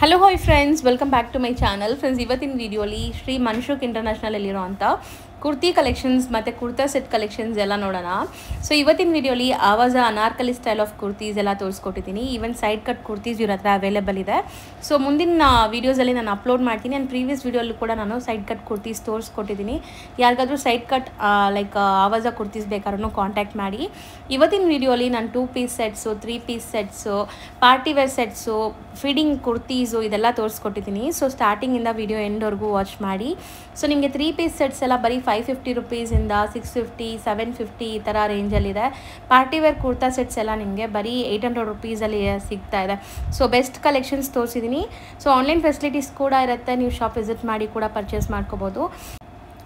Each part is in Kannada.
Hello hi friends, welcome back to my channel. Friends, ಇವತ್ತಿನ ವಿಡಿಯೋಲಿ ಶ್ರೀ ಮನ್ಶುಕ್ ಇಂಟರ್ನ್ಯಾಷನಲಲ್ಲಿರೋ ಅಂಥ ಕುರ್ತಿ ಕಲೆಕ್ಷನ್ಸ್ ಮತ್ತು ಕುರ್ತಾ ಸೆಟ್ ಕಲೆಕ್ಷನ್ಸ್ ಎಲ್ಲ ನೋಡೋಣ. ಸೊ ಇವತ್ತಿನ ವಿಡಿಯೋಲಿ ಆವಾಜ ಅನಾರ್ಕಲಿ ಸ್ಟೈಲ್ ಆಫ್ ಕುರ್ತೀಸ್ ಎಲ್ಲ ತೋರಿಸ್ಕೊಟ್ಟಿದ್ದೀನಿ. ಈವನ್ ಸೈಡ್ ಕಟ್ ಕುರ್ತೀಸ್ ಇವ್ರ ಹತ್ರ ಅವೈಲೇಬಲ್ ಇದೆ. ಸೊ ಮುಂದಿನ ವೀಡಿಯೋಸಲ್ಲಿ ನಾನು ಅಪ್ಲೋಡ್ ಮಾಡ್ತೀನಿ. ಆ್ಯಂಡ್ ಪ್ರೀವಿಯಸ್ ವೀಡಿಯೋಲ್ಲೂ ಕೂಡ ನಾನು ಸೈಡ್ ಕಟ್ ಕುರ್ತೀಸ್ ತೋರಿಸ್ಕೊಟ್ಟಿದ್ದೀನಿ. ಯಾರಿಗಾದರೂ ಸೈಡ್ ಕಟ್ ಲೈಕ್ ಆವಾಜ ಕುರ್ತೀಸ್ ಬೇಕಾದ್ರೂ ಕಾಂಟ್ಯಾಕ್ಟ್ ಮಾಡಿ. ಇವತ್ತಿನ ವೀಡಿಯೋಲಿ ನಾನು 2 piece sets, 3 piece sets, party wear sets, feeding kurtis ಇದೆಲ್ಲ ತೋರಿಸ್ಕೊಟ್ಟಿದ್ದೀನಿ. ಸೊ ಸ್ಟಾರ್ಟಿಂಗಿಂದ ವಿಡಿಯೋ ಎಂಡ್ವರೆಗೂ ವಾಚ್ ಮಾಡಿ. ಸೊ ನಿಮಗೆ 3 ಪೀಸ್ ಸೆಟ್ಸ್ ಎಲ್ಲ ಬರೀ 550 ರುಪೀಸಿಂದ 650, 750 ಈ ಥರ ರೇಂಜಲ್ಲಿದೆ. ಪಾರ್ಟಿ ವೇರ್ ಕುರ್ತಾ ಸೆಟ್ಸ್ ಎಲ್ಲ ನಿಮಗೆ ಬರೀ 800 ರುಪೀಸಲ್ಲಿ ಸಿಗ್ತಾ ಇದೆ. ಸೊ ಬೆಸ್ಟ್ ಕಲೆಕ್ಷನ್ಸ್ ತೋರಿಸಿದ್ದೀನಿ. ಸೊ ಆನ್ಲೈನ್ ಫೆಸಿಲಿಟೀಸ್ ಕೂಡ ಇರುತ್ತೆ, ನೀವು ಶಾಪ್ ವಿಸಿಟ್ ಮಾಡಿ ಕೂಡ ಪರ್ಚೇಸ್ ಮಾಡ್ಕೋಬೋದು.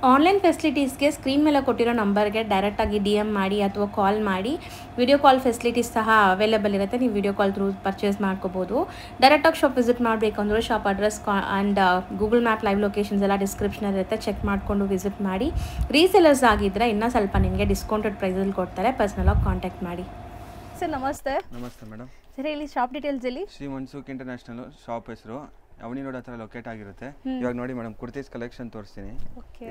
ಆನ್ಲೈನ್ ಫೆಸಿಲಿಟೀಸ್ಗೆ ಸ್ಕ್ರೀನ್ ಮೇಲೆ ಕೊಟ್ಟಿರೋ ನಂಬರ್ಗೆ ಡೈರೆಕ್ಟಾಗಿ DM ಮಾಡಿ ಅಥವಾ ಕಾಲ್ ಮಾಡಿ. ವಿಡಿಯೋ ಕಾಲ್ ಫೆಸಿಲಿಟೀಸ್ ಸಹ ಅವೈಲೇಬಲ್ ಇರುತ್ತೆ, ನೀವು ವಿಡಿಯೋ ಕಾಲ್ ಥ್ರೂ ಪರ್ಚೇಸ್ ಮಾಡ್ಕೋಬೋದು. ಡೈರೆಕ್ಟಾಗಿ ಶಾಪ್ ವಿಸಿಟ್ ಮಾಡಬೇಕಂದ್ರೆ shop address and Google map live locations ಎಲ್ಲ ಡಿಸ್ಕ್ರಿಪ್ಷನ್ ಇರುತ್ತೆ, ಚೆಕ್ ಮಾಡಿಕೊಂಡು ವಿಸಿಟ್ ಮಾಡಿ. ರೀಸೆಲರ್ಸ್ ಆಗಿದ್ದರೆ ಇನ್ನೂ ಸ್ವಲ್ಪ ನಿಮಗೆ ಡಿಸ್ಕೌಂಟೆಡ್ ಪ್ರೈಸಲ್ಲಿ ಕೊಡ್ತಾರೆ, ಪರ್ಸ್ನಲಾಗಿ ಕಾಂಟ್ಯಾಕ್ಟ್ ಮಾಡಿ. ಸರ್ ನಮಸ್ತೆ. ನಮಸ್ತೆ ಮೇಡಮ್. ಸರ್ ಇಲ್ಲಿ ಶಾಪ್ ಡೀಟೇಲ್ಸ್ ಇಲ್ಲಿ ಶ್ರೀ ಮನ್ಸುಕ್ ಇಂಟರ್ನ್ಯಾಷನಲ್ ಶಾಪ್ ಹೆಸರು ಅವನಿ ರೋಡ್ ಹತ್ರ ಲೊಕೇಟ್ ಆಗಿರುತ್ತೆ. ಇವಾಗ ನೋಡಿ ಮೇಡಮ್, ಕುರ್ತೀಸ್ ಕಲೆಕ್ಷನ್ ತೋರಿಸ್ತೀನಿ.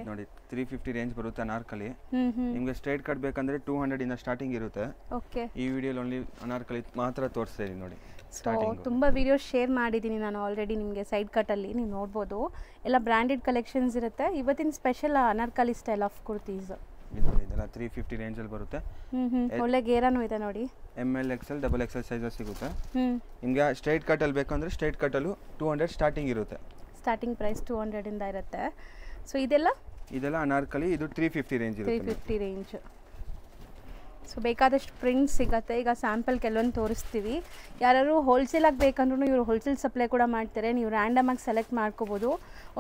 ನೋಡಿ 350 ರೇಂಜ್ ಬರುತ್ತೆ ಅನಾರ್ಕಲಿ. ನಿಮಗೆ ಸ್ಟ್ರೈಟ್ ಕಟ್ ಬೇಕಂದ್ರೆ 200 ಇಂದ ಸ್ಟಾರ್ಟಿಂಗ್ ಇರುತ್ತೆ. ಈ ವಿಡಿಯೋಲಿ ಓನ್ಲಿ ಅನಾರ್ಕಲಿ ಮಾತ್ರ ತೋರಿಸ್ತಾ ಇದೀನಿ ನೋಡಿ. ತುಂಬ ವಿಡಿಯೋ ಶೇರ್ ಮಾಡಿದ್ದೀನಿ ನಾನು ಆಲ್ರೆಡಿ ನಿಮಗೆ ಸೈಡ್ ಕಟ್ಟಲ್ಲಿ, ನೀವು ನೋಡ್ಬೋದು. ಎಲ್ಲ ಬ್ರ್ಯಾಂಡೆಡ್ ಕಲೆಕ್ಷನ್ಸ್ ಇರುತ್ತೆ. ಇವತ್ತಿನ special Anarkali style of kurtis ಇದೆಲ್ಲ 350 ರೇಂಜಲ್ಲಿ ಬರುತ್ತೆ. ಒಳ್ಳೆ ಗೇರಾನು ಇದೆ ನೋಡಿ. ML XL XXL ಸೈಜಸ್ ಸಿಗುತ್ತೆ. ನಿಮಗೆ ಸ್ಟ್ರೈಟ್ ಕಟ್ಟಲ್ಲಿ ಬೇಕಂದ್ರೆ ಸ್ಟ್ರೈಟ್ ಕಟ್ಟಲ್ಲೂ 200 ಸ್ಟಾರ್ಟಿಂಗ್ ಇರುತ್ತೆ. ಸ್ಟಾರ್ಟಿಂಗ್ ಪ್ರೈಸ್ 200 ಇಂದ ಇರುತ್ತೆ. ಸೊ ಇದೆಲ್ಲ ಅನಾರ್ಕಲಿ, ಇದು 350 ರೇಂಜ್ ಇರುತ್ತೆ. 350 ರೇಂಜ್. ಸೊ ಬೇಕಾದಷ್ಟು ಪ್ರಿಂಟ್ಸ್ ಸಿಗುತ್ತೆ. ಈಗ ಸ್ಯಾಂಪಲ್ ಕೆಲವೊಂದು ತೋರಿಸ್ತೀವಿ. ಯಾರು ಹೋಲ್ಸೇಲಾಗಿ ಬೇಕಂದ್ರೂ ಇವರು ಹೋಲ್ಸೇಲ್ ಸಪ್ಲೈ ಕೂಡ ಮಾಡ್ತಾರೆ. ನೀವು ರ್ಯಾಂಡಮಾಗಿ ಸೆಲೆಕ್ಟ್ ಮಾಡ್ಕೋಬೋದು.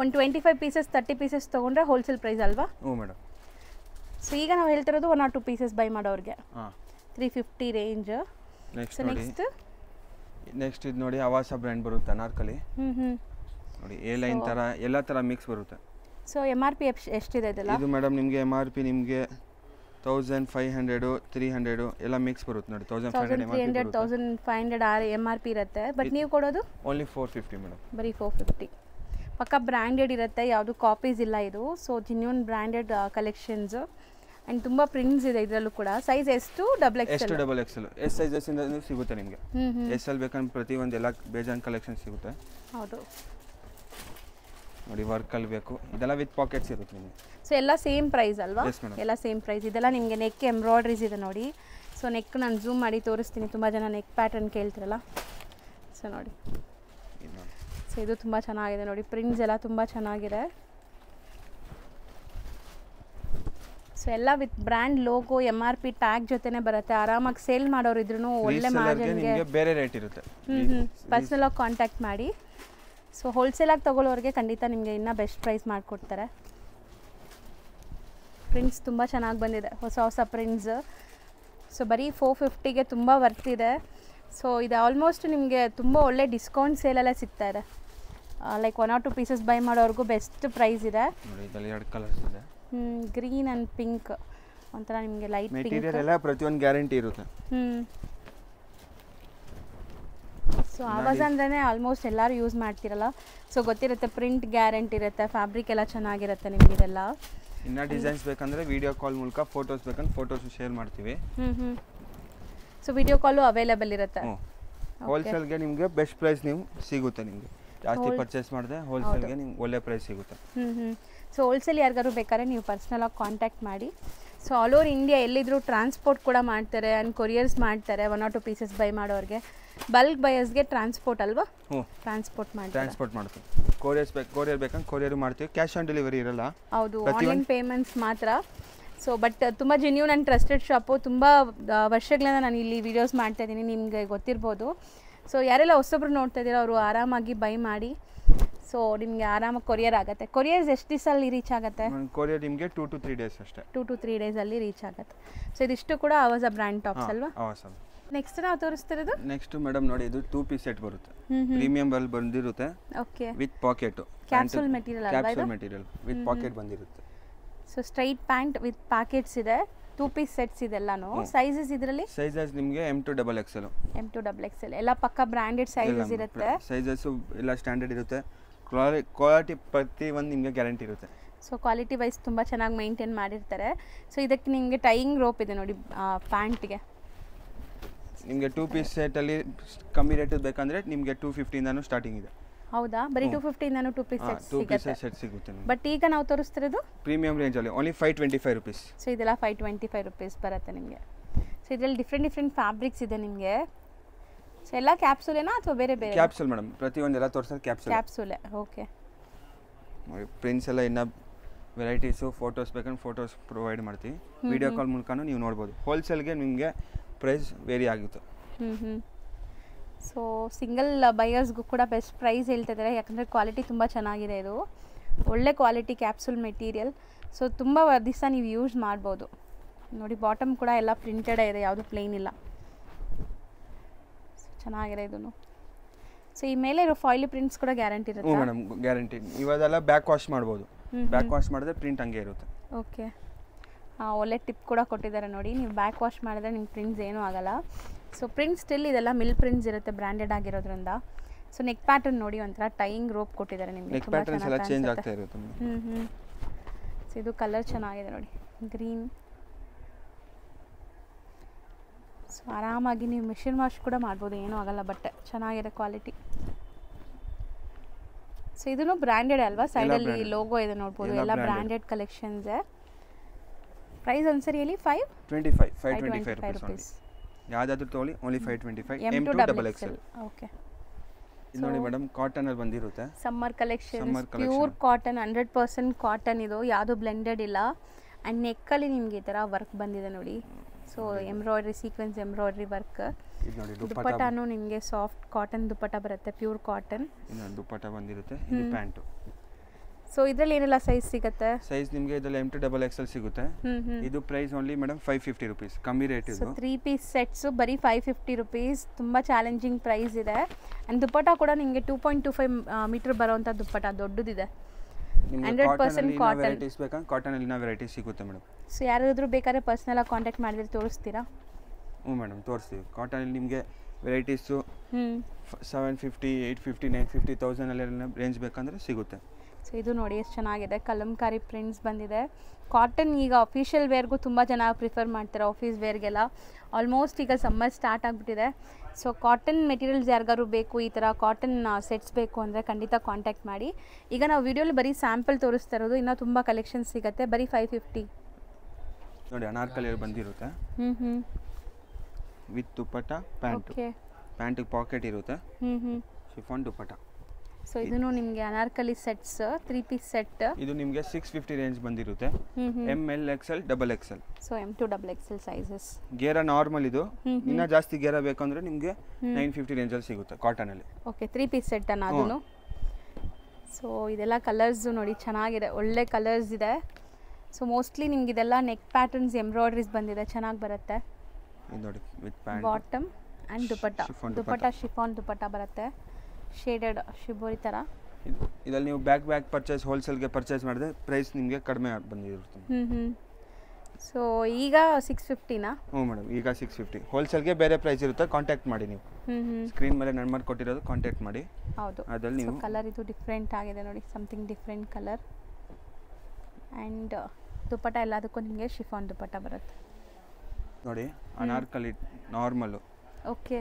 ಒಂದು 25 ಪೀಸಸ್ 30 ಪೀಸಸ್ ತೊಗೊಂಡ್ರೆ ಹೋಲ್ಸೇಲ್ ಪ್ರೈಸ್ ಅಲ್ವಾ? ಹ್ಞೂ ಮೇಡಮ್. ಸೊ ಈಗ ನಾವು ಹೇಳ್ತಿರೋದು 1 or 2 ಪೀಸಸ್ ಬೈ ಮಾಡೋರಿಗೆ 350 ರೇಂಜ್. ನೆಕ್ಸ್ಟ್ ಇದು ನೋಡಿ, ಆವಾಸ ಬ್ರ್ಯಾಂಡ್ ಬರುತ್ತೆ ಅನಾರ್ಕಲಿ. ನೋಡಿ ಎ ಲೈನ್ ತರ ಎಲ್ಲ ತರ ಮಿಕ್ಸ್ ಬರುತ್ತೆ. ಸೊ MRP ಎಷ್ಟಿದೆ ಇದೆಲ್ಲ? ಇದು ಮೇಡಮ್ ನಿಮಗೆ MRP ನಿಮಗೆ 1500 300 ಎಲ್ಲ ಮಿಕ್ಸ್ ಬರುತ್ತೆ ನೋಡಿ. 1300 1500 MRP ಇರುತ್ತೆ. ಬಟ್ ನೀವು ಕೊಡೋದು ಓನ್ಲಿ 450 ಮೇಡಮ್. ಬರೀ 450. ಪಕ್ಕ ಬ್ರ್ಯಾಂಡೆಡ್ ಇರುತ್ತೆ, ಯಾವುದು ಕಾಪೀಸ್ ಇಲ್ಲ ಇದು. So genuine branded collections and ತುಂಬ ಪ್ರಿಂಟ್ಸ್ ಇದೆ ಇದರಲ್ಲೂ ಕೂಡ. ಸೈಜ್ ಎಷ್ಟು? XL ಎಸ್ ಸೈಜಸ್ ಇಂದ ಸಿಗುತ್ತೆ ನಿಮಗೆ. SL ಬೇಕಂದ್ರೆ ಪ್ರತಿಯೊಂದು ಎಲ್ಲ ಬೇಜಾನ್ ಕಲೆಕ್ಷನ್ ಸಿಗುತ್ತೆ. ಹೌದು ನೋಡಿ, ವರ್ಕಲ್ಲಿ ಬೇಕು ಇದೆಲ್ಲ ವಿತ್ ಪಾಕೆಟ್ಸ್ ಇರುತ್ತೆ ನಿಮಗೆ. ಸೊ ಎಲ್ಲ ಸೇಮ್ ಪ್ರೈಸ್ ಅಲ್ವಾ? ಎಲ್ಲ ಸೇಮ್ ಪ್ರೈಸ್. ಇದೆಲ್ಲ ನಿಮಗೆ ನೆಕ್ ಎಂಬ್ರಾಯ್ಡ್ರೀಸ್ ಇದೆ ನೋಡಿ. ಸೊ ನೆಕ್ ನಾನು ಝೂಮ್ ಮಾಡಿ ತೋರಿಸ್ತೀನಿ. ತುಂಬ ಜನ ನೆಕ್ ಪ್ಯಾಟರ್ನ್ ಕೇಳ್ತಿರಲ್ಲ. ಸೊ ನೋಡಿ, ಸೊ ಇದು ತುಂಬ ಚೆನ್ನಾಗಿದೆ ನೋಡಿ. ಪ್ರಿಂಟ್ಸ್ ಎಲ್ಲ ತುಂಬ ಚೆನ್ನಾಗಿದೆ. ಸೊ ಎಲ್ಲ with brand logo MRP tag ಜೊತೆನೇ ಬರುತ್ತೆ. ಆರಾಮಾಗಿ ಸೇಲ್ ಮಾಡೋರು ಇದ್ರೂ ಒಳ್ಳೆ ಮಾರ್ಜಿನ್ಗೆ ಬೇರೆ ರೇಟ್ ಇರುತ್ತೆ. ಪರ್ಸನಲಾಗಿ ಕಾಂಟ್ಯಾಕ್ಟ್ ಮಾಡಿ. ಸೊ ಹೋಲ್ಸೇಲಾಗಿ ತೊಗೊಳ್ಳೋರಿಗೆ ಖಂಡಿತ ನಿಮಗೆ ಇನ್ನೂ ಬೆಸ್ಟ್ ಪ್ರೈಸ್ ಮಾಡಿಕೊಡ್ತಾರೆ. ಪ್ರಿಂಟ್ಸ್ ತುಂಬ ಚೆನ್ನಾಗಿ ಬಂದಿದೆ, ಹೊಸ ಹೊಸ ಪ್ರಿಂಟ್ಸ್. ಸೊ ಬರೀ 450ಗೆ ತುಂಬ ವರ್ತಿದೆ. ಸೊ ಇದು ಆಲ್ಮೋಸ್ಟ್ ನಿಮಗೆ ತುಂಬ ಒಳ್ಳೆ ಡಿಸ್ಕೌಂಟ್ ಸೇಲೆಲ್ಲ ಸಿಗ್ತಾ ಇದೆ. ಲೈಕ್ 1 or 2 ಪೀಸಸ್ ಬೈ ಮಾಡೋರ್ಗೂ ಬೆಸ್ಟ್ ಪ್ರೈಸ್ ಇದೆ. ಗ್ರೀನ್ ಆ್ಯಂಡ್ ಪಿಂಕ್ ಒಂಥರ ನಿಮಗೆ ಲೈಟ್ ಮೆಟೀರಿಯಲ್ ಎಲ್ಲ ಪ್ರತಿಯೊಂದು ಗ್ಯಾರಂಟಿ ಇರುತ್ತೆ. ಸೊ ಆವಾಜ ಅಂದ್ರೇ ಆಲ್ಮೋಸ್ಟ್ ಎಲ್ಲರೂ ಯೂಸ್ ಮಾಡ್ತಿರಲ್ಲ. ಸೊ ಗೊತ್ತಿರುತ್ತೆ, ಪ್ರಿಂಟ್ ಗ್ಯಾರಂಟಿ ಇರುತ್ತೆ, ಫ್ಯಾಬ್ರಿಕ್ ಎಲ್ಲ ಚೆನ್ನಾಗಿರುತ್ತೆ ನಿಮಗೆ. ಇದೆಲ್ಲ ಇನ್ನು ಡಿಸೈನ್ಸ್ ಬೇಕಂದ್ರೆ ವಿಡಿಯೋ ಕಾಲ್ ಮೂಲಕ, ಫೋಟೋಸ್ ಬೇಕಂದ್ರೆ ಫೋಟೋಸ್ ಶೇರ್ ಮಾಡ್ತೀವಿ. ಸೊ ವಿಡಿಯೋ ಕಾಲು ಅವೈಲೇಬಲ್ ಇರುತ್ತೆ. ಹೋಲ್ಸೇಲ್ಗೆ ನಿಮಗೆ ಬೆಸ್ಟ್ ಪ್ರೈಸ್ ನೀವು ಸಿಗುತ್ತೆ. ನಿಮಗೆ ಜಾಸ್ತಿ ಪರ್ಚೇಸ್ ಮಾಡಿದ್ರೆ ಹೋಲ್ಸೇಲ್ಗೆ ನಿಮ್ಗೆ ಒಳ್ಳೆ ಪ್ರೈಸ್ ಸಿಗುತ್ತೆ. ಸೊ ಹೋಲ್ಸೇಲ್ ಯಾರಿಗಾರು ಬೇಕಾದ್ರೆ ನೀವು ಪರ್ಸ್ನಲಾಗಿ ಕಾಂಟ್ಯಾಕ್ಟ್ ಮಾಡಿ. ಸೊ ಆಲ್ ಓವರ್ ಇಂಡಿಯಾ ಎಲ್ಲಿದ್ದರೂ ಟ್ರಾನ್ಸ್ಪೋರ್ಟ್ ಕೂಡ ಮಾಡ್ತಾರೆ ಆ್ಯಂಡ್ ಕೊರಿಯರ್ಸ್ ಮಾಡ್ತಾರೆ. 1 or 2 ಪೀಸಸ್ ಬೈ ಮಾಡೋರಿಗೆ. ಬಲ್ಕ್ ಬಯರ್ಸ್ಗೆ ಟ್ರಾನ್ಸ್ಪೋರ್ಟ್ ಅಲ್ವಾ? ಟ್ರಾನ್ಸ್ಪೋರ್ಟ್ ಮಾಡ್ತೀವಿ. ಕೊರಿಯರ್ ಬೇಕಂದ್ರೆ ಕೊರಿಯರ್ ಮಾಡ್ತೀವಿ. ಕ್ಯಾಶ್ ಆನ್ ಡೆಲಿವರಿ ಇರಲ್ಲ. ಹೌದು, ಆನ್ಲೈನ್ ಪೇಮೆಂಟ್ಸ್ ಮಾತ್ರ. ಸೊ ಬಟ್ ತುಂಬ ಜೆನ್ಯೂನ್ ಆ್ಯಂಡ್ ಟ್ರಸ್ಟೆಡ್ ಶಾಪು. ತುಂಬ ವರ್ಷಗಳಿಂದ ನಾನು ಇಲ್ಲಿ ವೀಡಿಯೋಸ್ ಮಾಡ್ತಾ ಇದ್ದೀನಿ, ನಿಮಗೆ ಗೊತ್ತಿರ್ಬೋದು. ಸೊ ಯಾರೆಲ್ಲ ಹೊಸೊಬ್ರು ನೋಡ್ತಾ ಇದ್ದೀರೋ ಅವರು ಆರಾಮಾಗಿ ಬೈ ಮಾಡಿ. ಸೊ ನಿಮಗೆ ಆರಾಮಾಗಿ ಕೊರಿಯರ್ ಆಗುತ್ತೆ. ಕೊರಿಯರ್ಸ್ ಎಷ್ಟು ದಿವಸಲ್ಲಿ ರೀಚ್ ಆಗುತ್ತೆ? ಕೊರಿಯರ್ ನಿಮಗೆ 2 to 3 ಡೇಸ್ ಅಷ್ಟೇ. 2 to 3 ಡೇಸಲ್ಲಿ ರೀಚ್ ಆಗುತ್ತೆ. ಸೊ ಇದಿಷ್ಟು ಕೂಡ ಆವಾಜ ಬ್ರ್ಯಾಂಡ್ ಟಾಪ್ಸ್ ಅಲ್ವಾ? ನೆಕ್ಸ್ಟ್ ನಾವು ತೋರಿಸ್ತಿರೋದು ನೆಕ್ಸ್ಟ್ ಮೇಡಮ್ ನೋಡಿ, ಇದು 2 ಪೀಸ್ ಸೆಟ್ ಬರುತ್ತೆ. ಪ್ರೀಮಿಯಂ ಬಲ್ ಬಂದಿರುತ್ತೆ. Okay, with packet. Capsule material ಅಲ್ವಾ? ಕ್ಯಾಪ್ಸೂಲ್ ಮೆಟೀರಿಯಲ್ ವಿತ್ ಪಾಕೆಟ್ ಬಂದಿರುತ್ತೆ. So straight pant with packets ಇದೆ. 2 ಪೀಸ್ ಸೆಟ್ಸ್ ಇದೆಲ್ಲಾನು. ಸೈಜಸ್ ಇದರಲ್ಲಿ ಸೈಜಸ್ ನಿಮಗೆ M2XXL M2XXL ಎಲ್ಲ ಪಕ್ಕ ಬ್ರಾಂಡೆಡ್ ಸೈಜಸ್ ಇರುತ್ತೆ. ಸೈಜಸ್ ಎಲ್ಲ ಸ್ಟ್ಯಾಂಡರ್ಡ್ ಇರುತ್ತೆ. ಕ್ವಾಲಿಟಿ ಪ್ರತಿ ಒಂದು ನಿಮಗೆ ಗ್ಯಾರಂಟಿ ಇರುತ್ತೆ. ಸೊ ಕ್ವಾಲಿಟಿ ವೈಸ್ ತುಂಬ ಚೆನ್ನಾಗಿ ಮೇಂಟೈನ್ ಮಾಡಿರ್ತಾರೆ. ಸೊ ಇದಕ್ಕೆ ನಿಮಗೆ ಟೈಯಿಂಗ್ ರೋಪ್ ಇದೆ ನೋಡಿ ಪ್ಯಾಂಟ್ಗೆ. ನಿಮಗೆ 2 ಪೀಸ್ ಸೆಟ್ಟಲ್ಲಿ ಕಮ್ಮಿ ರೇಟ್ ಬೇಕಂದರೆ ನಿಮಗೆ 250 ಇಂದನೂ ಸ್ಟಾರ್ಟಿಂಗ್ ಇದೆ. ಹೌದಾ? ಬರೀ 250 ಇಂದನೂ 2 ಪೀಸ್ ಸೆಟ್ ಸಿಗುತ್ತೆ. ಬಟ್ ಈಗ ನಾವು ತೋರಿಸ್ತಿರೋದು ಪ್ರೀಮಿಯಂ ರೇಂಜಲ್ಲಿ ಓನ್ಲಿ 525 ರುಪೀಸ್. ಸೊ ಇದೆಲ್ಲ 525 ರುಪೀಸ್ ಬರುತ್ತೆ ನಿಮಗೆ. ಸೊ ಇದರಲ್ಲಿ ಡಿಫ್ರೆಂಟ್ ಫ್ಯಾಬ್ರಿಕ್ಸ್ ಇದೆ ನಿಮಗೆ. ಸೊ ಎಲ್ಲ ಕ್ಯಾಪ್ಸೂಲೇನಾ ಅಥವಾ ಬೇರೆ ಬೇರೆ? ಕ್ಯಾಪ್ಸೂಲ್ ಮೇಡಮ್, ಪ್ರತಿಯೊಂದು ಎಲ್ಲ ತೋರಿಸೋದು ಕ್ಯಾಪ್ಸೂಲೇ. ಓಕೆ. ಪ್ರಿಂಟ್ಸ್ ಎಲ್ಲ ಇನ್ನು ವೆರೈಟೀಸು ಫೋಟೋಸ್ ಬೇಕಂದ್ರೆ ಫೋಟೋಸ್ ಪ್ರೊವೈಡ್ ಮಾಡ್ತೀವಿ. ವಿಡಿಯೋ ಕಾಲ್ ಮೂಲಕನೂ ನೀವು ನೋಡ್ಬೋದು. ಹೋಲ್ಸೇಲ್ಗೆ ನಿಮಗೆ ಪ್ರೈಸ್ ವೇರಿ ಆಗುತ್ತೆ. ಸೊ ಸಿಂಗಲ್ ಬೈಯರ್ಸ್ಗೂ ಕೂಡ ಬೆಸ್ಟ್ ಪ್ರೈಸ್ ಹೇಳ್ತಿದ್ದಾರೆ, ಯಾಕಂದರೆ ಕ್ವಾಲಿಟಿ ತುಂಬ ಚೆನ್ನಾಗಿದೆ. ಇದು ಒಳ್ಳೆ ಕ್ವಾಲಿಟಿ ಕ್ಯಾಪ್ಸೂಲ್ ಮೆಟೀರಿಯಲ್. ಸೊ ತುಂಬ ದಿವಸ ನೀವು ಯೂಸ್ ಮಾಡ್ಬೋದು. ನೋಡಿ ಬಾಟಮ್ ಕೂಡ ಎಲ್ಲ ಪ್ರಿಂಟೆಡೇ ಇದೆ, ಯಾವುದು ಪ್ಲೇನ್ ಇಲ್ಲ. ಚೆನ್ನಾಗಿದೆ ಇದನ್ನು. ಸೊ ಈ ಮೇಲೆ ಇರೋ ಫಾಯಿಲಿ ಪ್ರಿಂಟ್ಸ್ ಕೂಡ ಗ್ಯಾರಂಟಿ ಇರುತ್ತೆ ಮೇಡಮ್. ಗ್ಯಾರಂಟಿ. ಇವಾಗೆಲ್ಲ ಬ್ಯಾಕ್ ವಾಶ್ ಮಾಡ್ಬೋದು. ಬ್ಯಾಕ್ ವಾಶ್ ಮಾಡಿದ್ರೆ ಪ್ರಿಂಟ್ ಹಂಗೆ ಇರುತ್ತೆ. ಓಕೆ. ಒಳ್ಳೆ ಟಿಪ್ ಕೂಡ ಕೊಟ್ಟಿದ್ದಾರೆ ನೋಡಿ, ನೀವು ಬ್ಯಾಕ್ ವಾಶ್ ಮಾಡಿದ್ರೆ ನಿಮ್ಗೆ ಪ್ರಿಂಟ್ಸ್ ಏನೂ ಆಗಲ್ಲ. ಸೊ ಪ್ರಿಂಟ್ ಸ್ಟಿಲ್ ಇದೆಲ್ಲ ಮಿಲ್ ಪ್ರಿಂಟ್ಸ್ ಇರುತ್ತೆ ಬ್ರ್ಯಾಂಡೆಡ್ ಆಗಿರೋದ್ರಿಂದ. ಸೊ ನೆಕ್ ಪ್ಯಾಟರ್ನ್ ನೋಡಿ, ಒಂಥರ ಟೈಯಿಂಗ್ ರೋಪ್ ಕೊಟ್ಟಿದ್ದಾರೆ ನಿಮಗೆ. ನೆಕ್ ಪ್ಯಾಟರ್ನ್ಸ್ ಎಲ್ಲ ಚೇಂಜ್ ಆಗ್ತಾ ಇರುತ್ತೆ. ಸೊ ಇದು ಕಲರ್ ಚೆನ್ನಾಗಿದೆ ನೋಡಿ, ಗ್ರೀನ್. ಸೊ ಆರಾಮಾಗಿ ನೀವು ಮಿಷಿನ್ ವಾಶ್ ಕೂಡ ಮಾಡ್ಬೋದು, ಏನೂ ಆಗಲ್ಲ. ಬಟ್ಟೆ ಚೆನ್ನಾಗಿದೆ ಕ್ವಾಲಿಟಿ. ಸೊ ಇದನ್ನು ಬ್ರ್ಯಾಂಡೆಡ್ ಅಲ್ವಾ? ಸೈಡಲ್ಲಿ ಲೋಗೋ ಇದೆ ನೋಡ್ಬೋದು. ಎಲ್ಲ ಬ್ರ್ಯಾಂಡೆಡ್ ಕಲೆಕ್ಷನ್ಸ್. ಪ್ರೈಸ್ ಒಂದ್ಸರಿ ಹೇಳಿ. 525 ರುಪೀಸ್. ಯಾವ್ದಾದ್ರು ತಗೊಳ್ಳಿ, ಓನ್ಲಿ 525. M2XXL. ಓಕೆ. ಇದು ನೋಡಿ ಮೇಡಮ್, ಕಾಟನ್ ಅಲ್ಲಿ ಬಂದಿರುತ್ತೆ. Summer collection, pure cotton, 100% cotton. ಇದು ಯಾವುದು ಬ್ಲೆಂಡೆಡ್ ಇಲ್ಲ. ಆ್ಯಂಡ್ ನೆಕ್ಕಲ್ಲಿ ನಿಮಗೆ ಈ ಥರ ವರ್ಕ್ ಬಂದಿದೆ ನೋಡಿ. So embroidery, sequence embroidery work. ದುಪ್ಪಟ್ಟಾನು ನಿಮಗೆ ಸಾಫ್ಟ್ ಕಾಟನ್ ದುಪ್ಪಟ್ಟ ಬರುತ್ತೆ, ಪ್ಯೂರ್ ಕಾಟನ್. ದುಪ್ಪಟ್ಟ ಬಂದಿರುತ್ತೆ. ಇದು ಪ್ಯಾಂಟು. ಸೊ ಇದರಲ್ಲಿ ಏನೆಲ್ಲ ಸೈಜ್ ಸಿಗುತ್ತೆ? ಸೈಜ್ ನಿಮಗೆ ಇದರಲ್ಲಿ M2XXL ಸಿಗುತ್ತೆ. ಇದು ಪ್ರೈಸ್ ಓನ್ಲಿ ಮೇಡಮ್ 550 ರುಪೀಸ್. ಕಮ್ಮಿ ರೇಟ್ ಇದು. 3 ಪೀಸ್ ಸೆಟ್ಸು ಬರೀ 550 ರುಪೀಸ್. ತುಂಬ ಚಾಲೆಂಜಿಂಗ್ ಪ್ರೈಸ್ ಇದೆ. ಆ್ಯಂಡ್ ದುಪ್ಪಟ್ಟ ಕೂಡ ನಿಮಗೆ 2.25 ಮೀಟರ್ ಬರೋವಂಥ ದುಪ್ಪಟ್ಟ ದೊಡ್ಡದಿದೆ. 100% ಕಾಟನ್. ವೆರೈಟೀಸ್ ಬೇಕಂದ್ರೆ ಕಾಟನ್ ಅಲ್ಲಿ ವೆರೈಟೀಸ್ ಸಿಗುತ್ತೆ ಮೇಡಮ್. ಸೊ ಯಾರಾದರೂ ಬೇಕಾದ್ರೆ ಪರ್ಸನಲಾಗಿ ಕಾಂಟ್ಯಾಕ್ಟ್ ಮಾಡಿದ್ರೆ ತೋರಿಸ್ತೀರಾ? ಹ್ಞೂ ಮೇಡಮ್, ತೋರಿಸ್ತೀವಿ. ಕಾಟನಲ್ಲಿ ನಿಮಗೆ ವೆರೈಟೀಸು 750, 850, 950, 1000 ಅಲ್ಲೆಲ್ಲ ರೇಂಜ್ ಬೇಕಂದ್ರೆ ಸಿಗುತ್ತೆ. ಸೊ ಇದು ನೋಡಿ ಎಷ್ಟು ಚೆನ್ನಾಗಿದೆ, ಕಲಂಕಾರಿ ಪ್ರಿಂಟ್ಸ್ ಬಂದಿದೆ. ಕಾಟನ್ ಈಗ ಅಫಿಷಿಯಲ್ ವೇರ್ಗೂ ತುಂಬ ಜನ ಪ್ರಿಫರ್ ಮಾಡ್ತಾರೆ, ಆಫೀಸ್ ವೇರ್ಗೆಲ್ಲ. ಆಲ್ಮೋಸ್ಟ್ ಈಗ ಸಮ್ಮರ್ ಸ್ಟಾರ್ಟ್ ಆಗಿಬಿಟ್ಟಿದೆ. ಸೊ ಕಾಟನ್ ಮೆಟೀರಿಯಲ್ಸ್ ಯಾರಿಗಾರು ಬೇಕು, ಈ ಥರ ಕಾಟನ್ ಸೆಟ್ಸ್ ಬೇಕು ಅಂದರೆ ಖಂಡಿತ ಕಾಂಟ್ಯಾಕ್ಟ್ ಮಾಡಿ. ಈಗ ನಾವು ವಿಡಿಯೋಲಿ ಬರೀ ಸ್ಯಾಂಪಲ್ ತೋರಿಸ್ತಾ ಇರೋದು, ಇನ್ನೂ ತುಂಬ ಕಲೆಕ್ಷನ್ಸ್ ಸಿಗುತ್ತೆ. ಬರೀ 550 ನೋಡಿ. ಅನಾರ್ಕಲಿ ಬಂದಿರುತ್ತೆ ವಿತ್ ದುಪ್ಪಟ್ಟ, ಪ್ಯಾಂಟ್. ಪ್ಯಾಂಟಿಗೆ ಪಾಕೆಟ್ ಇರುತ್ತೆ, ಶಿಫಾನ್ ದುಪ್ಪಟ್ಟ. ಸೊ ಇದನ್ನು ನಿಮಗೆ ಅನಾರ್ಕಲಿ ಸೆಟ್ಸ್ 3 ಪೀಸ್ ಸೆಟ್. ಇದು ನಿಮಗೆ 650 ರೇಂಜ್ ಬಂದಿರುತ್ತೆ. ML, XL, XXL. So M2XXL sizes. ಗೇರ ನಾರ್ಮಲ್ ಇದು. ಇನ್ನೂ ಜಾಸ್ತಿ ಗೇರ ಬೇಕಂದ್ರೆ ನಿಮಗೆ 950 ರೇಂಜಲ್ಲಿ ಸಿಗುತ್ತೆ ಕಾಟನಲ್ಲಿ. ಓಕೆ, 3 ಪೀಸ್ ಸೆಟ್ ಅನ್ನ ಅದನ್ನು. ಸೊ ಇದೆಲ್ಲ ಕಲರ್ಸ್ ನೋಡಿ ಚೆನ್ನಾಗಿದೆ, ಒಳ್ಳೆ ಕಲರ್ಸ್ ಇದೆ. ಸೊ ಮೋಸ್ಟ್ಲಿ ನಿಮ್ಗೆ ಇದೆಲ್ಲ ನೆಕ್ ಪ್ಯಾಟರ್ನ್ಸ್ ಎಂಬ್ರಾಯ್ಡ್ರೀಸ್ ಬಂದಿದೆ, ಚೆನ್ನಾಗಿ ಬರುತ್ತೆ. ಇದು ನೋಡಿ with pant, bottom and dupatta. Dupatta chiffon dupatta ಬರುತ್ತೆ, ಶೇಡೆಡ್ ಶಿಬೋರಿ ಥರ. ಇದರಲ್ಲಿ ನೀವು ಬ್ಯಾಕ್ ಪರ್ಚೇಸ್ ಹೋಲ್ಸೇಲ್ಗೆ ಪರ್ಚೇಸ್ ಮಾಡಿದ್ರೆ ಪ್ರೈಸ್ ನಿಮಗೆ ಕಡಿಮೆ ಬಂದಿರುತ್ತೆ. ಸೊ ಈಗ 650ನಾ? ಹ್ಞೂ ಮೇಡಮ್, ಈಗ 650. ಹೋಲ್ಸೇಲ್ಗೆ ಬೇರೆ ಪ್ರೈಸ್ ಇರುತ್ತೆ, ಕಾಂಟ್ಯಾಕ್ಟ್ ಮಾಡಿ ನೀವು. ಸ್ಕ್ರೀನ್ ಮೇಲೆ ನಂಬರ್ ಕೊಟ್ಟಿರೋದು, ಕಾಂಟ್ಯಾಕ್ಟ್ ಮಾಡಿ. ಹೌದು. ಅದರಲ್ಲಿ ನೀವು ಕಲರ್ ಇದು ಡಿಫ್ರೆಂಟ್ ಆಗಿದೆ ನೋಡಿ, something different colour. And dupatta ಎಲ್ಲದಕ್ಕೂ ನಿಮಗೆ ಶಿಫಾನ್ ದುಪ್ಪಟ್ಟ ಬರುತ್ತೆ ನೋಡಿ. ಅನಾರ್ಕಲಿ ನಾರ್ಮಲ್. ಓಕೆ.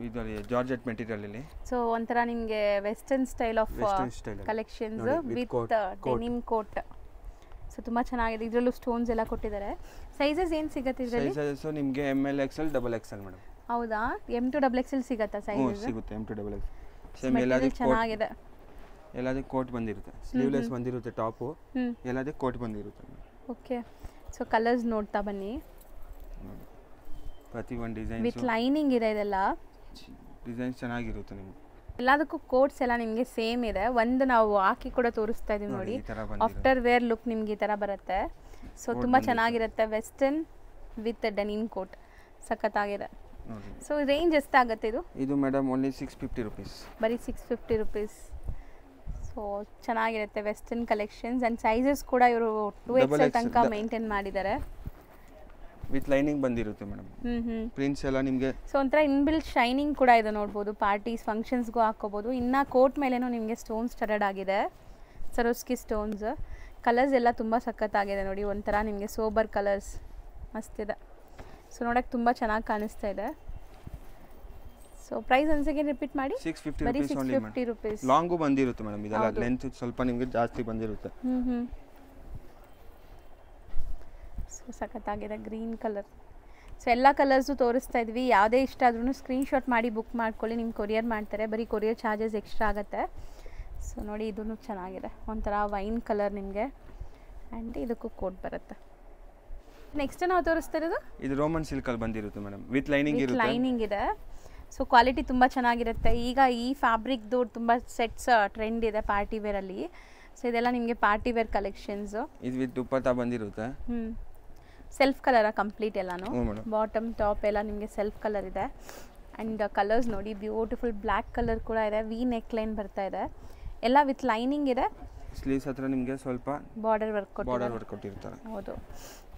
ಇದರಲ್ಲಿ ಜಾರ್ಜೆಟ್ ಮೆಟೀರಿಯಲ್ ಇಲ್ಲಿ. ಸೊ ಒಂಥರ ನಿಮಗೆ western style of collections with denim coat. So ತುಂಬ ಚೆನ್ನಾಗಿದೆ. ಇದರಲ್ಲೂ ಸ್ಟೋನ್ಸ್ ಎಲ್ಲ ಕೊಟ್ಟಿದ್ದಾರೆ. ಸೈಜಸ್ ಏನು ಸಿಗುತ್ತೆ ಇದರಲ್ಲಿ? ಸೈಜಸ್ ನಿಮಗೆ ML, XL, XXL ಮೇಡಮ್. ಹೌದಾ? M2XXL ಸಿಗುತ್ತಾ ಸೈಜಸ್? ಸಿಗುತ್ತೆ M2XXL. ಸೇಮ್ ಎಲ್ಲದಕ್ಕೆ ಚೆನ್ನಾಗಿದೆ. ಎಲ್ಲದಕ್ಕೆ ಕೋಟ್ ಬಂದಿರುತ್ತೆ, ಸ್ಲೀವ್ಲೆಸ್ ಬಂದಿರುತ್ತೆ ಟಾಪು, ಎಲ್ಲದಕ್ಕೆ ಕೋಟ್ ಬಂದಿರುತ್ತೆ. ಓಕೆ. ಸೊ ಕಲರ್ಸ್ ನೋಡ್ತಾ ಬನ್ನಿ. ಪ್ರತಿ ಒಂದು ಡಿಸೈನ್ ವಿತ್ ಲೈನಿಂಗ್ ಇದೆ, ಇದೆಲ್ಲ ಡಿಸೈನ್ ಚೆನ್ನಾಗಿರುತ್ತೆ ನಿಮಗೆ. ಎಲ್ಲದಕ್ಕೂ ಕೋಟ್ಸ್ ಎಲ್ಲ ನಿಮಗೆ ಸೇಮ್ ಇದೆ. ಒಂದು ನಾವು ಹಾಕಿ ಕೂಡ ತೋರಿಸ್ತಾ ಇದೀವಿ ನೋಡಿ, ಆಫ್ಟರ್ ವೇರ್ ಲುಕ್ ನಿಮ್ಗೆ ಈ ಥರ ಬರುತ್ತೆ. ಸೊ ತುಂಬ ಚೆನ್ನಾಗಿರುತ್ತೆ, ವೆಸ್ಟರ್ನ್ ವಿತ್ ಡೆನಿಮ್ ಕೋಟ್, ಸಖತ್ತಾಗಿದೆ. ಸೊ ರೇಂಜ್ ಎಷ್ಟಾಗುತ್ತೆ ಇದು? ಇದು ಮೇಡಮ್ ಓನ್ಲಿ 650 ರುಪೀಸ್. ಬರೀ 650 ರುಪೀಸ್. ಸೊ ಚೆನ್ನಾಗಿರುತ್ತೆ ವೆಸ್ಟರ್ನ್ ಕಲೆಕ್ಷನ್ಸ್. ಆ್ಯಂಡ್ ಸೈಜಸ್ ಕೂಡ ಇವರು 2XL ತನಕ ಮೇಂಟೈನ್ ಮಾಡಿದ್ದಾರೆ. ವಿತ್ ಲೈನಿಂಗ್ ಬಂದಿರುತ್ತೆ ಮೇಡಮ್. ಪ್ರಿಂಟ್ಸ್ ಎಲ್ಲ ನಿಮಗೆ ಸೊ ಒಂಥರ ಇನ್ಬಿಲ್ಟ್ ಶೈನಿಂಗ್ ಕೂಡ ಇದೆ ನೋಡ್ಬೋದು, ಪಾರ್ಟೀಸ್ ಫಂಕ್ಷನ್ಸ್ಗೂ ಹಾಕೋಬೋದು. ಇನ್ನು ಕೋಟ್ ಮೇಲೇನೂ ನಿಮಗೆ ಸ್ಟೋನ್ಸ್ ಸ್ಟಡಡ್ ಆಗಿದೆ, ಸರೋಸ್ಕಿ ಸ್ಟೋನ್ಸ್. ಕಲರ್ಸ್ ಎಲ್ಲ ತುಂಬ ಸಖತ್ತಾಗಿದೆ ನೋಡಿ, ಒಂಥರ ನಿಮಗೆ ಸೋಬರ್ ಕಲರ್ಸ್ ಮಸ್ತಿದೆ. ಸೊ ನೋಡೋಕ್ಕೆ ತುಂಬ ಚೆನ್ನಾಗಿ ಕಾಣಿಸ್ತಾ ಇದೆ. ಸೊ ಪ್ರೈಸ್ ಒಂದ್ಸೆಗೆ ರಿಪೀಟ್ ಮಾಡಿ. 650 ರೂಪೀಸ್. ಲಾಂಗು ಬಂದಿರುತ್ತೆ ಮೇಡಮ್, ಇದೆಲ್ಲ ಲೆಂತ್ ಸ್ವಲ್ಪ ನಿಮಗೆ ಜಾಸ್ತಿ ಬಂದಿರುತ್ತೆ. ಸೊ ಸಖತ್ತಾಗಿದೆ ಗ್ರೀನ್ ಕಲರ್. ಸೊ ಎಲ್ಲ ಕಲರ್ಸು ತೋರಿಸ್ತಾ ಇದ್ವಿ. ಯಾವುದೇ ಇಷ್ಟ ಆದ್ರೂ ಸ್ಕ್ರೀನ್ಶಾಟ್ ಮಾಡಿ ಬುಕ್ ಮಾಡ್ಕೊಳ್ಳಿ, ನಿಮ್ಗೆ ಕೊರಿಯರ್ ಮಾಡ್ತಾರೆ. ಬರೀ ಕೊರಿಯರ್ ಚಾರ್ಜಸ್ ಎಕ್ಸ್ಟ್ರಾ ಆಗುತ್ತೆ. ಸೊ ನೋಡಿ ಇದೂ ಚೆನ್ನಾಗಿದೆ, ಒಂಥರ ವೈನ್ ಕಲರ್ ನಿಮಗೆ, ಆ್ಯಂಡ್ ಇದಕ್ಕೂ ಕೋಟ್ ಬರುತ್ತೆ. ನೆಕ್ಸ್ಟ್ ನಾವು ತೋರಿಸ್ತಾ ಇರೋದು ಇದು ರೋಮನ್ ಸಿಲ್ಕಲ್ಲಿ ಬಂದಿರುತ್ತೆ ಮೇಡಮ್, ವಿತ್ ಲೈನಿಂಗ್ ಇರುತ್ತೆ. ಲೈನಿಂಗ್ ಇದೆ. ಸೊ ಕ್ವಾಲಿಟಿ ತುಂಬ ಚೆನ್ನಾಗಿರುತ್ತೆ. ಈಗ ಈ ಫ್ಯಾಬ್ರಿಕ್ದು ತುಂಬ ಸೆಟ್ಸ್ ಟ್ರೆಂಡ್ ಇದೆ ಪಾರ್ಟಿ ವೇರಲ್ಲಿ. ಸೊ ಇದೆಲ್ಲ ನಿಮಗೆ ಪಾರ್ಟಿ ವೇರ್ ಕಲೆಕ್ಷನ್ಸು. ಇದು ವಿತ್ ದುಪ್ಪಟ್ಟ ಬಂದಿರುತ್ತೆ. ಸೆಲ್ಫ್ ಕಲರಾ ಕಂಪ್ಲೀಟ್ ಎಲ್ಲಾನು, ಬಾಟಮ್ ಟಾಪ್ ಎಲ್ಲ ನಿಮಗೆ ಸೆಲ್ಫ್ ಕಲರ್ ಇದೆ. ಆ್ಯಂಡ್ ಕಲರ್ಸ್ ನೋಡಿ ಬ್ಯೂಟಿಫುಲ್ ಬ್ಲ್ಯಾಕ್ ಕಲರ್ ಕೂಡ ಇದೆ, ವಿ ನೆಕ್ ಲೈನ್ ಬರ್ತಾ ಇದೆ, ಎಲ್ಲ ವಿತ್ ಲೈನಿಂಗ್ ಇದೆ. ಸ್ಲೀವ್ಸ್ ಹತ್ರ ನಿಮಗೆ ಸ್ವಲ್ಪ ಬಾರ್ಡರ್ ವರ್ಕ್ ಕೊಟ್ಟಿರ್ತಾರೆ. ಹೌದು.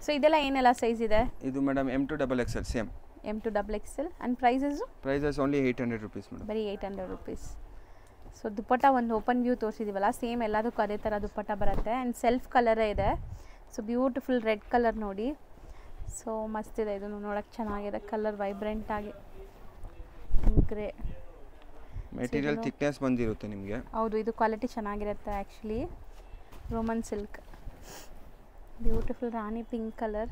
ಸೊ ಇದೆಲ್ಲ ಏನೆಲ್ಲ ಸೈಜ್ ಇದೆ? ಇದು madam M2XXL same. M2XXL. And prices only 800 rupees madam, ಬರೀ 800 ರೂಪೀಸ್. ಸೊ ದುಪ್ಪಟ್ಟ ಒಂದು ಓಪನ್ ವ್ಯೂ ತೋರಿಸಿದ್ದೀವಲ್ಲ, ಸೇಮ್ ಎಲ್ಲದಕ್ಕೂ ಅದೇ ಥರ ದುಪ್ಪಟ್ಟ ಬರುತ್ತೆ. ಆ್ಯಂಡ್ ಸೆಲ್ಫ್ ಕಲರೇ ಇದೆ. ಸೊ ಬ್ಯೂಟಿಫುಲ್ ರೆಡ್ ಕಲರ್ ನೋಡಿ, ಸೊ ಮಸ್ತಿದೆ. ಇದನ್ನು ನೋಡೋಕ್ಕೆ ಚೆನ್ನಾಗಿದೆ, ಕಲರ್ ವೈಬ್ರೆಂಟ್ ಆಗಿ ಗ್ರೇ. ಮೆಟೀರಿಯಲ್ ಥಿಕ್ನೆಸ್ ಬಂದಿರುತ್ತೆ ನಿಮಗೆ. ಹೌದು, ಇದು ಕ್ವಾಲಿಟಿ ಚೆನ್ನಾಗಿರುತ್ತೆ ಆ್ಯಕ್ಚುಲಿ. ರೋಮನ್ ಸಿಲ್ಕ್, ಬ್ಯೂಟಿಫುಲ್ ರಾಣಿ ಪಿಂಕ್ ಕಲರ್.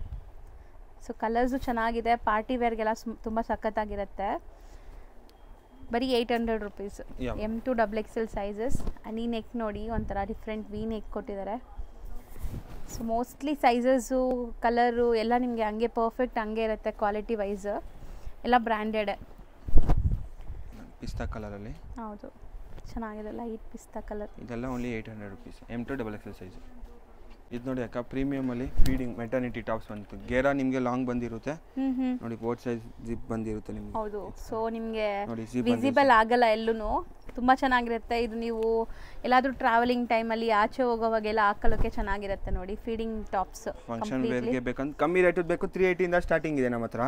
ಸೊ ಕಲರ್ಸು ಚೆನ್ನಾಗಿದೆ, ಪಾರ್ಟಿ ವೇರ್ಗೆಲ್ಲ ತುಂಬ ಸಖತ್ತಾಗಿರುತ್ತೆ. ಬರೀ 800 ರೂಪೀಸ್. M2XXL sizes. ಆ್ಯಂಡ್ ಈ ನೆಕ್ ನೋಡಿ ಒಂಥರ ಡಿಫ್ರೆಂಟ್ ವಿ ನೆಕ್ ಕೊಟ್ಟಿದ್ದಾರೆ. ಸೊ ಮೋಸ್ಟ್ಲಿ ಸೈಜಸ್ಸು ಕಲರು ಎಲ್ಲ ನಿಮಗೆ ಹಂಗೆ ಪರ್ಫೆಕ್ಟ್ ಹಂಗೆ ಇರುತ್ತೆ ಕ್ವಾಲಿಟಿ ವೈಸ್, ಎಲ್ಲ ಬ್ರ್ಯಾಂಡೆಡ್. ಪಿಸ್ತಾ ಕಲರಲ್ಲಿ. ಹೌದು, ಚೆನ್ನಾಗಿದೆ ಲೈಟ್ ಪಿಸ್ತಾ ಕಲರ್. ಇದೆಲ್ಲ ಓನ್ಲಿ 800 ರೂಪೀಸ್, M2XXL ಸೈಜ್. ಇದು ನೋಡಿ ಅಕ್ಕ, ಪ್ರೀಮಿಯಮಲ್ಲಿ ಫೀಡಿಂಗ್ ಮೆಟರ್ನಿಟಿ ಟಾಪ್ಸ್ ಬಂತು. ಗೇರಾ ನಿಮಗೆ ಲಾಂಗ್ ಬಂದಿರುತ್ತೆ ನೋಡಿ, ಬೋಟ್ ಸೈಜ್ ಜಿಪ್ ಬಂದಿರುತ್ತೆ ನಿಮಗೆ. ಹೌದು, ಸೊ ನಿಮಗೆ ವಿಸಿಬಲ್ ಆಗಲ್ಲ ಎಲ್ಲೂ, ತುಂಬ ಚೆನ್ನಾಗಿರುತ್ತೆ. ಇದು ನೀವು ಎಲ್ಲಾದರೂ ಟ್ರಾವೆಲಿಂಗ್ ಟೈಮಲ್ಲಿ ಆಚೆ ಹೋಗೋವಾಗೆಲ್ಲ ಹಾಕೊಳ್ಳೋಕ್ಕೆ ಚೆನ್ನಾಗಿರುತ್ತೆ ನೋಡಿ. ಫೀಡಿಂಗ್ ಟಾಪ್ಸ್ ಫಂಕ್ಷನ್ ವೇರ್ಗೆ ಬೇಕಂತ ಕಮ್ಮಿ ರೇಟ್ ಬೇಕು, 380 ಇಂದ ಸ್ಟಾರ್ಟಿಂಗ್ ಇದೆ ನಮ್ಮ ಹತ್ರ.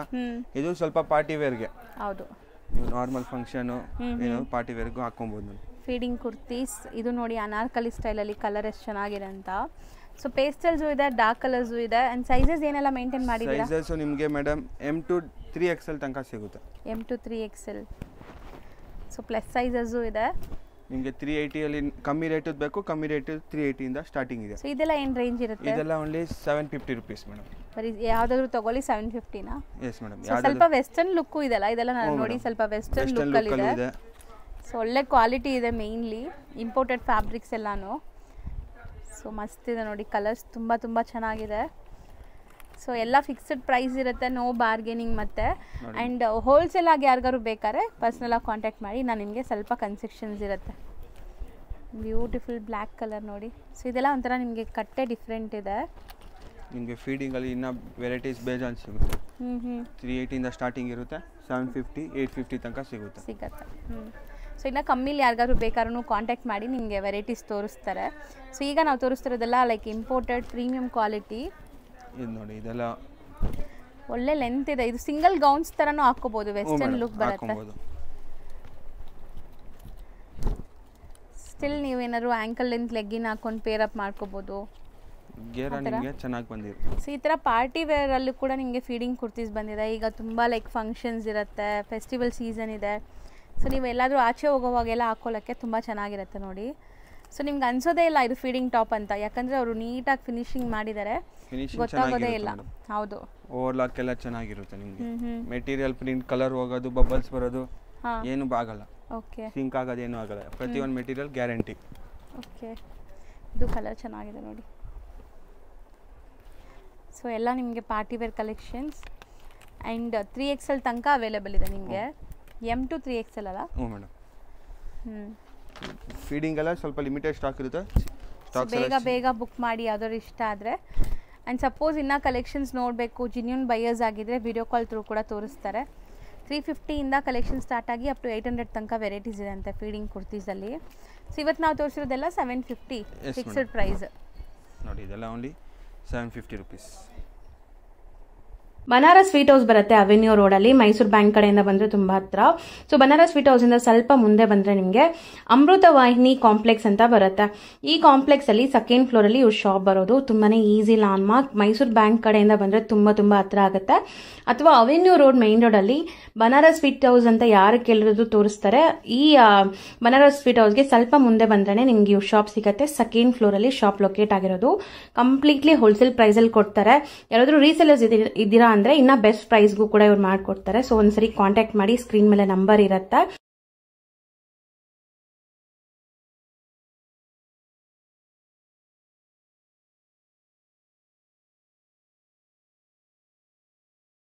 ಇದು ಸ್ವಲ್ಪ ಪಾರ್ಟಿ ವೇರ್ಗೆ. ಹೌದು, ನೀವು ನಾರ್ಮಲ್ ಫಂಕ್ಷನು ಏನೋ ಪಾರ್ಟಿ ವೇರ್ಗೂ ಹಾಕೊಬೋದು ನೋಡಿ. ಫೀಡಿಂಗ್ ಕುರ್ತೀಸ್. ಇದು ನೋಡಿ ಅನಾರ್ಕಲಿ ಸ್ಟೈಲಲ್ಲಿ ಕಲರ್ ಎಷ್ಟು ಚೆನ್ನಾಗಿದೆ ಅಂತ. ಸೊ ಪೇಸ್ಟಲ್ಸು ಇದೆ, ಡಾರ್ಕ್ ಕಲರ್ಸು ಇದೆ. ಆ್ಯಂಡ್ ಸೈಜಸ್ ಏನೆಲ್ಲ ಮೇಂಟೈನ್ ಮಾಡಿದ್ದೀರಾ? ಸೈಜಸ್ಸು ನಿಮಗೆ ಮೇಡಮ್ M2-3XL ತನಕ ಸಿಗುತ್ತೆ. M2-3XL. ಸೊ ಪ್ಲಸ್ ಸೈಜಸ್ಸು ಇದೆ ನಿಮಗೆ. 380ಅಲ್ಲಿ ಕಮ್ಮಿ ರೇಟದ್ದು ಬೇಕು, ಕಮ್ಮಿ ರೇಟ್ 380 ಇಂದ ಸ್ಟಾರ್ಟಿಂಗ್ ಇದೆ. ಸೊ ಇದೆಲ್ಲ ಏನು ರೇಂಜ್ ಇರುತ್ತೆ? ಇದೆಲ್ಲ ಓನ್ಲಿ 750 ರೂಪೀಸ್ ಮೇಡಮ್. ಬರೀ ಯಾವುದಾದ್ರೂ ತಗೊಳ್ಳಿ 750ನಾ? Yes madam. ಸ್ವಲ್ಪ ವೆಸ್ಟರ್ನ್ ಲುಕ್ಕು ಇದೆಲ್ಲ, ಇದೆಲ್ಲ ನಾನು ನೋಡಿ ಸ್ವಲ್ಪ ವೆಸ್ಟರ್ನ್ ಲುಕ್ಕಲ್ಲಿ ಇದೆ. ಸೊ ಒಳ್ಳೆ ಕ್ವಾಲಿಟಿ ಇದೆ, ಮೇಯ್ನ್ಲಿ ಇಂಪೋರ್ಟೆಡ್ ಫ್ಯಾಬ್ರಿಕ್ಸ್ ಎಲ್ಲಾನು. ಸೊ ಮಸ್ತಿದೆ ನೋಡಿ, ಕಲರ್ಸ್ ತುಂಬ ತುಂಬ ಚೆನ್ನಾಗಿದೆ. ಸೊ ಎಲ್ಲ ಫಿಕ್ಸ್ಡ್ ಪ್ರೈಸ್ ಇರುತ್ತೆ, ನೋ ಬಾರ್ಗೇನಿಂಗ್. ಮತ್ತು ಆ್ಯಂಡ್ ಹೋಲ್ಸೇಲ್ ಆಗಿ ಯಾರಿಗಾರು ಬೇಕಾದ್ರೆ ಪರ್ಸ್ನಲಾಗಿ ಕಾಂಟ್ಯಾಕ್ಟ್ ಮಾಡಿ, ನಾನು ನಿಮಗೆ ಸ್ವಲ್ಪ ಕನ್ಸೆಕ್ಷನ್ಸ್ ಇರುತ್ತೆ. ಬ್ಯೂಟಿಫುಲ್ ಬ್ಲ್ಯಾಕ್ ಕಲರ್ ನೋಡಿ. ಸೊ ಇದೆಲ್ಲ ಒಂಥರ ನಿಮಗೆ ಕಟ್ಟೆ ಡಿಫ್ರೆಂಟ್ ಇದೆ. ನಿಮಗೆ ಫೀಡಿಂಗಲ್ಲಿ ಇನ್ನೂ ವೆರೈಟೀಸ್ ಬೇಜಾನ್ ಸಿಗುತ್ತೆ. 380 ಇಂದ ಸ್ಟಾರ್ಟಿಂಗ್ ಇರುತ್ತೆ, 750 850 ತನಕ ಸಿಗುತ್ತೆ. ಸೊ ಇನ್ನು ಕಮ್ಮಿಲಿ ಯಾರಿಗಾದ್ರು ಬೇಕಾದ್ರೂ ಕಾಂಟ್ಯಾಕ್ಟ್ ಮಾಡಿ ನಿಮಗೆ ವೆರೈಟೀಸ್ ತೋರಿಸ್ತಾರೆ. ಸೊ ಈಗ ನಾವು ತೋರಿಸ್ತಿರೋದೆಲ್ಲ ಲೈಕ್ ಇಂಪೋರ್ಟೆಡ್ ಪ್ರೀಮಿಯಂ ಕ್ವಾಲಿಟಿ. ಇದು ನೋಡಿ, ಇದೆಲ್ಲ ಒಳ್ಳೆ ಲೆಂತ್ ಇದೆ. ಇದು ಸಿಂಗಲ್ ಗೌನ್ಸ್ ಥರನೂ ಹಾಕೋಬೋದು, ವೆಸ್ಟರ್ನ್ ಲುಕ್ ಬರುತ್ತೆ. ಸ್ಟಿಲ್ ನೀವೇನಾದ್ರು ಆ್ಯಂಕಲ್ ಲೆಂತ್ ಲೆಗ್ಗಿನ್ ಹಾಕೊಂಡು ಪೇರ್ ಅಪ್ ಮಾಡ್ಕೋಬೋದು. ಚೆನ್ನಾಗಿ ಬಂದಿದೆ. ಸೊ ಈ ಥರ ಪಾರ್ಟಿ ವೇರಲ್ಲೂ ಕೂಡ ನಿಮಗೆ ಫೀಡಿಂಗ್ ಕುರ್ತೀಸ್ ಬಂದಿದೆ. ಈಗ ತುಂಬ ಲೈಕ್ ಫಂಕ್ಷನ್ಸ್ ಇರುತ್ತೆ, ಫೆಸ್ಟಿವಲ್ ಸೀಸನ್ ಇದೆ. ಸೊ ನೀವು ಎಲ್ಲಾದರೂ ಆಚೆ ಹೋಗೋವಾಗೆಲ್ಲ ಹಾಕೊಳ್ಳೋಕ್ಕೆ ತುಂಬ ಚೆನ್ನಾಗಿರುತ್ತೆ ನೋಡಿ. ಸೊ ನಿಮ್ಗೆ ಅನ್ಸೋದೇ ಇಲ್ಲ ಇದು ಫೀಡಿಂಗ್ ಟಾಪ್ ಅಂತ, ಯಾಕಂದರೆ ಅವರು ನೀಟಾಗಿ ಫಿನಿಶಿಂಗ್ ಮಾಡಿದ್ದಾರೆ, ಗೊತ್ತಾಗೋದೇ ಇಲ್ಲ. ಹೌದು, ಓವರ್ಲಾಕ್ ಎಲ್ಲ ಚೆನ್ನಾಗಿರುತ್ತೆ ನಿಮಗೆ. ಮೆಟೀರಿಯಲ್ ಪ್ರಿಂಟ್ ಕಲರ್ ಹೋಗೋದು, ಬಬಲ್ಸ್ ಬರೋದು ಏನು ಆಗಲ್ಲ. ಓಕೆ, ಸಿಂಕ್ ಆಗೋದು ಏನೂ ಆಗಲ್ಲ. ಪ್ರತಿಯೊಂದು ಮೆಟೀರಿಯಲ್ ಗ್ಯಾರಂಟಿ. ಓಕೆ, ಇದು ಕಲರ್ ಚೆನ್ನಾಗಿದೆ ನೋಡಿ. ಸೊ ಎಲ್ಲ ನಿಮಗೆ party wear collections. And 3XL ತನಕ ಅವೈಲೇಬಲ್ ಇದೆ ನಿಮಗೆ. M2-3XL ಅಲ್ಲ? ಹ್ಞೂ ಮೇಡಮ್. ಫೀಡಿಂಗ್ ಎಲ್ಲ ಸ್ವಲ್ಪ ಲಿಮಿಟೆಡ್ ಸ್ಟಾಕ್ ಇರುತ್ತೆ, ಬೇಗ ಬುಕ್ ಮಾಡಿ ಯಾವ್ದಾದ್ರು ಇಷ್ಟ ಆದರೆ. ಆ್ಯಂಡ್ ಸಪೋಸ್ ಇನ್ನೂ ಕಲೆಕ್ಷನ್ಸ್ ನೋಡಬೇಕು, ಜಿನ್ಯೂನ್ ಬೈಯರ್ಸ್ ಆಗಿದ್ದರೆ ವಿಡಿಯೋ ಕಾಲ್ ಥ್ರೂ ಕೂಡ ತೋರಿಸ್ತಾರೆ. 350 ಇಂದ ಕಲೆಕ್ಷನ್ ಸ್ಟಾರ್ಟ್ ಆಗಿ ಅಪ್ ಟು 800 ತನಕ ವೆರೈಟೀಸ್ ಇದೆ ಅಂತೆ ಫೀಡಿಂಗ್ ಕುರ್ತೀಸಲ್ಲಿ. ಸೊ ಇವತ್ತು ನಾವು ತೋರಿಸಿರೋದೆಲ್ಲ 750 ಫಿಕ್ಸ್ಡ್ ಪ್ರೈಸ್ ನೋಡಿ. ಇದೆಲ್ಲ only 750 rupees. Banaras sweet house ಬರುತ್ತೆ ಅವೆನ್ಯೂ ರೋಡಲ್ಲಿ, ಮೈಸೂರು ಬ್ಯಾಂಕ್ ಕಡೆಯಿಂದ ಬಂದರೆ ತುಂಬ ಹತ್ರ. ಸೊ ಬನಾರಸ್ ಸ್ವೀಟ್ ಹೌಸಿಂದ ಸ್ವಲ್ಪ ಮುಂದೆ ಬಂದರೆ ನಿಮಗೆ ಅಮೃತ ವಾಹಿನಿ ಕಾಂಪ್ಲೆಕ್ಸ್ ಅಂತ ಬರುತ್ತೆ. ಈ ಕಾಂಪ್ಲೆಕ್ಸಲ್ಲಿ ಸೆಕೆಂಡ್ ಫ್ಲೋರಲ್ಲಿ ಇವ್ರ ಶಾಪ್ ಬರೋದು. ತುಂಬಾ easy land mark. Mysuru bank ಕಡೆಯಿಂದ ಬಂದರೆ ತುಂಬ ಹತ್ರ ಆಗುತ್ತೆ. ಅಥವಾ ಅವೆನ್ಯೂ ರೋಡ್ ಮೈನ್ ರೋಡಲ್ಲಿ ಬನಾರಸ್ ಸ್ವೀಟ್ ಹೌಸ್ ಅಂತ ಯಾರು ಕೇಳಿರೋದು ತೋರಿಸ್ತಾರೆ. ಈ ಬನಾರಸ್ ಸ್ವೀಟ್ ಹೌಸ್ಗೆ ಸ್ವಲ್ಪ ಮುಂದೆ ಬಂದ್ರೆ ನಿಮ್ಗೆ ಇವ್ರ ಶಾಪ್ ಸಿಗುತ್ತೆ. ಸೆಕೆಂಡ್ ಫ್ಲೋರಲ್ಲಿ ಶಾಪ್ ಲೊಕೇಟ್ ಆಗಿರೋದು. ಕಂಪ್ಲೀಟ್ಲಿ ಹೋಲ್ಸೇಲ್ ಪ್ರೈಸಲ್ಲಿ ಕೊಡ್ತಾರೆ. ಯಾರಾದರೂ ರೀಸೇಲರ್ಸ್ ಇದ್ದೀರಾ ಅಂದ್ರೆ ಇನ್ನ ಬೆಸ್ಟ್ ಪ್ರೈಸ್ಗೂ ಕೂಡ ಇವ್ರು ಮಾಡ್ಕೊಡ್ತಾರೆ. ಸೊ ಒಂದ್ಸರಿ ಕಾಂಟ್ಯಾಕ್ಟ್ ಮಾಡಿ, ಸ್ಕ್ರೀನ್ ಮೇಲೆ ನಂಬರ್ ಇರುತ್ತೆ.